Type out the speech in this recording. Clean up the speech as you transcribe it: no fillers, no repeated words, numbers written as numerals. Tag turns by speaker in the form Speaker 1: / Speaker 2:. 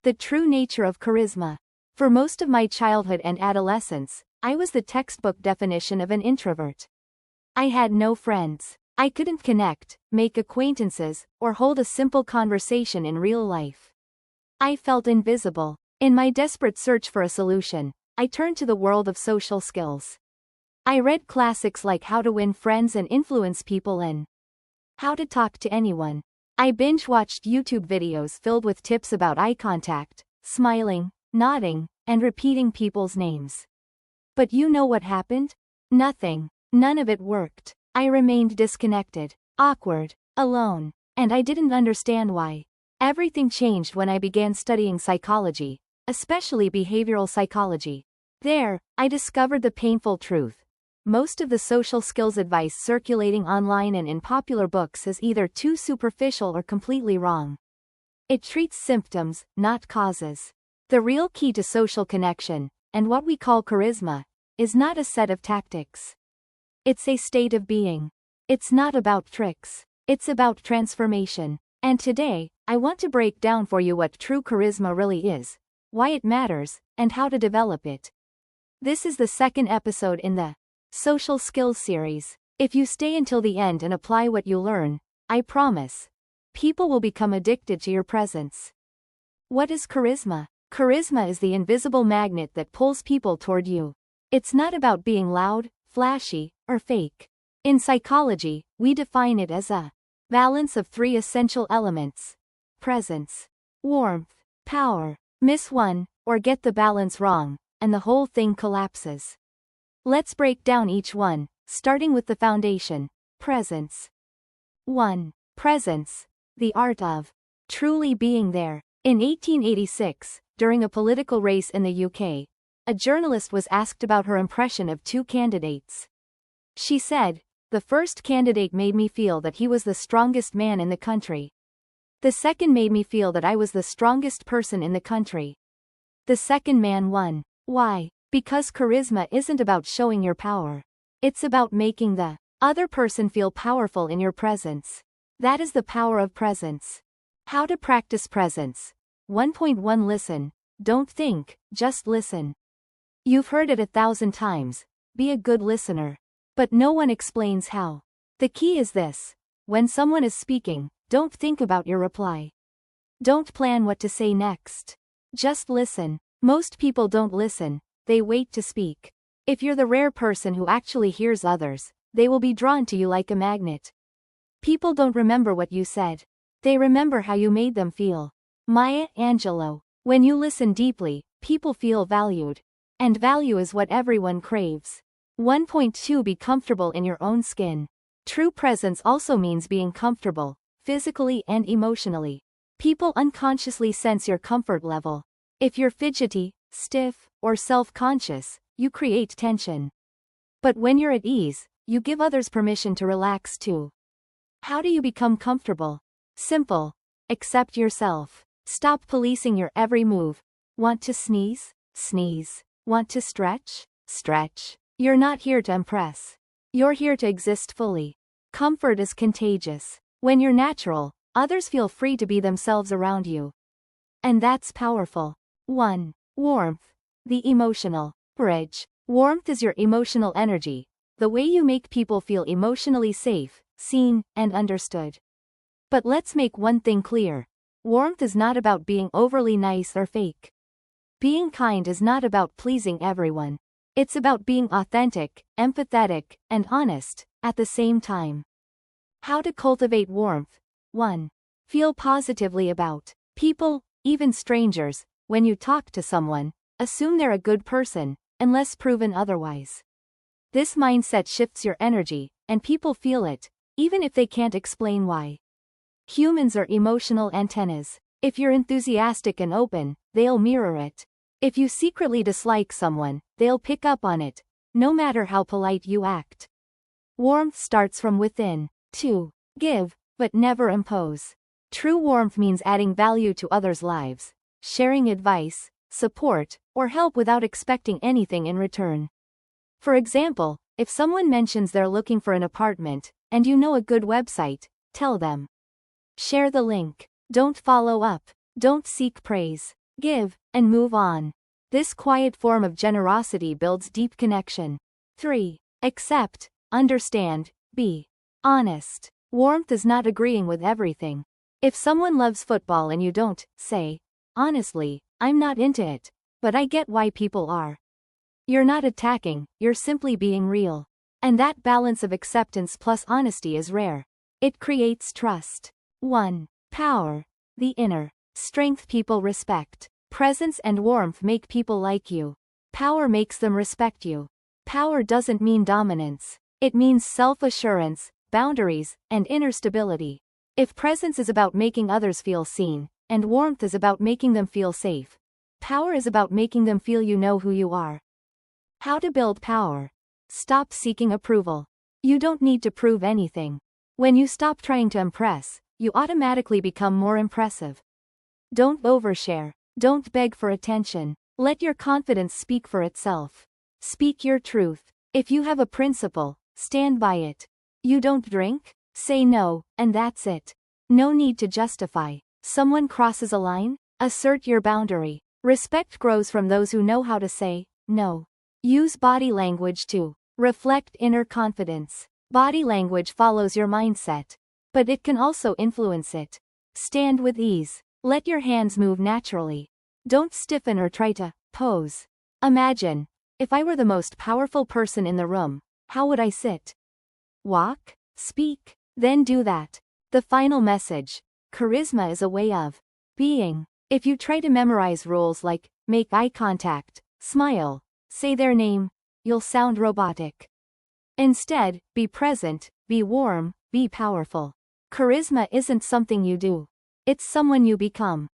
Speaker 1: The true nature of charisma. For most of my childhood and adolescence, I was the textbook definition of an introvert. I had no friends. I couldn't connect, make acquaintances, or hold a simple conversation in real life. I felt invisible. In my desperate search for a solution, I turned to the world of social skills. I read classics like How to Win Friends and Influence People and How to Talk to Anyone. I binge-watched YouTube videos filled with tips about eye contact, smiling, nodding, and repeating people's names. But you know what happened? Nothing. None of it worked. I remained disconnected, awkward, alone, and I didn't understand why. Everything changed when I began studying psychology, especially behavioral psychology. There, I discovered the painful truth. Most of the social skills advice circulating online and in popular books is either too superficial or completely wrong. It treats symptoms, not causes. The real key to social connection, and what we call charisma, is not a set of tactics. It's a state of being. It's not about tricks. It's about transformation. And today, I want to break down for you what true charisma really is, why it matters, and how to develop it. This is the second episode in the Social Skills series. If you stay until the end and apply what you learn, I promise, people will become addicted to your presence. What is charisma? Charisma is the invisible magnet that pulls people toward you. It's not about being loud, flashy, or fake. In psychology, we define it as a balance of three essential elements: presence, warmth, power. Miss one, or get the balance wrong, and the whole thing collapses. Let's break down each one, starting with the foundation: presence. 1. Presence, the art of truly being there. In 1886, during a political race in the UK, a journalist was asked about her impression of two candidates. She said, "The first candidate made me feel that he was the strongest man in the country. The second made me feel that I was the strongest person in the country." The second man won. Why? Because charisma isn't about showing your power. It's about making the other person feel powerful in your presence. That is the power of presence. How to practice presence. 1.1 Listen. Don't think, just listen. You've heard it 1,000 times. Be a good listener. But no one explains how. The key is this: when someone is speaking, don't think about your reply. Don't plan what to say next. Just listen. Most people don't listen, they wait to speak. If you're the rare person who actually hears others, they will be drawn to you like a magnet. People don't remember what you said. They remember how you made them feel. Maya Angelou. When you listen deeply, people feel valued. And value is what everyone craves. 1.2 Be comfortable in your own skin. True presence also means being comfortable, physically and emotionally. People unconsciously sense your comfort level. If you're fidgety, stiff, or self-conscious, you create tension. But when you're at ease, you give others permission to relax too. How do you become comfortable? Simple. Accept yourself. Stop policing your every move. Want to sneeze? Sneeze. Want to stretch? Stretch. You're not here to impress. You're here to exist fully. Comfort is contagious. When you're natural, others feel free to be themselves around you. And that's powerful. 1. Warmth. The emotional bridge. Warmth is your emotional energy, the way you make people feel emotionally safe, seen, and understood. But let's make one thing clear. Warmth is not about being overly nice or fake. Being kind is not about pleasing everyone. It's about being authentic, empathetic, and honest, at the same time. How to cultivate warmth. 1. Feel positively about people, even strangers. When you talk to someone, assume they're a good person, unless proven otherwise. This mindset shifts your energy, and people feel it, even if they can't explain why. Humans are emotional antennas. If you're enthusiastic and open, they'll mirror it. If you secretly dislike someone, they'll pick up on it, no matter how polite you act. Warmth starts from within. 2. Give, but never impose. True warmth means adding value to others' lives, sharing advice, support, or help without expecting anything in return. For example, if someone mentions they're looking for an apartment, and you know a good website, tell them. Share the link. Don't follow up. Don't seek praise. give, and move on. This quiet form of generosity builds deep connection. 3. Accept, understand, be honest. Warmth is not agreeing with everything. If someone loves football and you don't, say, honestly, I'm not into it, but I get why people are. You're not attacking, you're simply being real. And that balance of acceptance plus honesty is rare. It creates trust. 1. Power. The inner strength people respect. Presence and warmth make people like you. Power makes them respect you. Power doesn't mean dominance. It means self-assurance, boundaries, and inner stability. If presence is about making others feel seen, and warmth is about making them feel safe, power is about making them feel you know who you are. How to build power. Stop seeking approval. You don't need to prove anything. When you stop trying to impress, you automatically become more impressive. Don't overshare. Don't beg for attention. Let your confidence speak for itself. Speak your truth. If you have a principle, stand by it. You don't drink? Say no, and that's it. No need to justify. Someone crosses a line? Assert your boundary. Respect grows from those who know how to say no. Use body language to reflect inner confidence. Body language follows your mindset, but it can also influence it. Stand with ease. Let your hands move naturally. Don't stiffen or try to pose. Imagine, if I were the most powerful person in the room, how would I sit? Walk? Speak? Then do that. The final message. Charisma is a way of being. If you try to memorize rules like, make eye contact, smile, say their name, you'll sound robotic. Instead, be present, be warm, be powerful. Charisma isn't something you do. It's someone you become.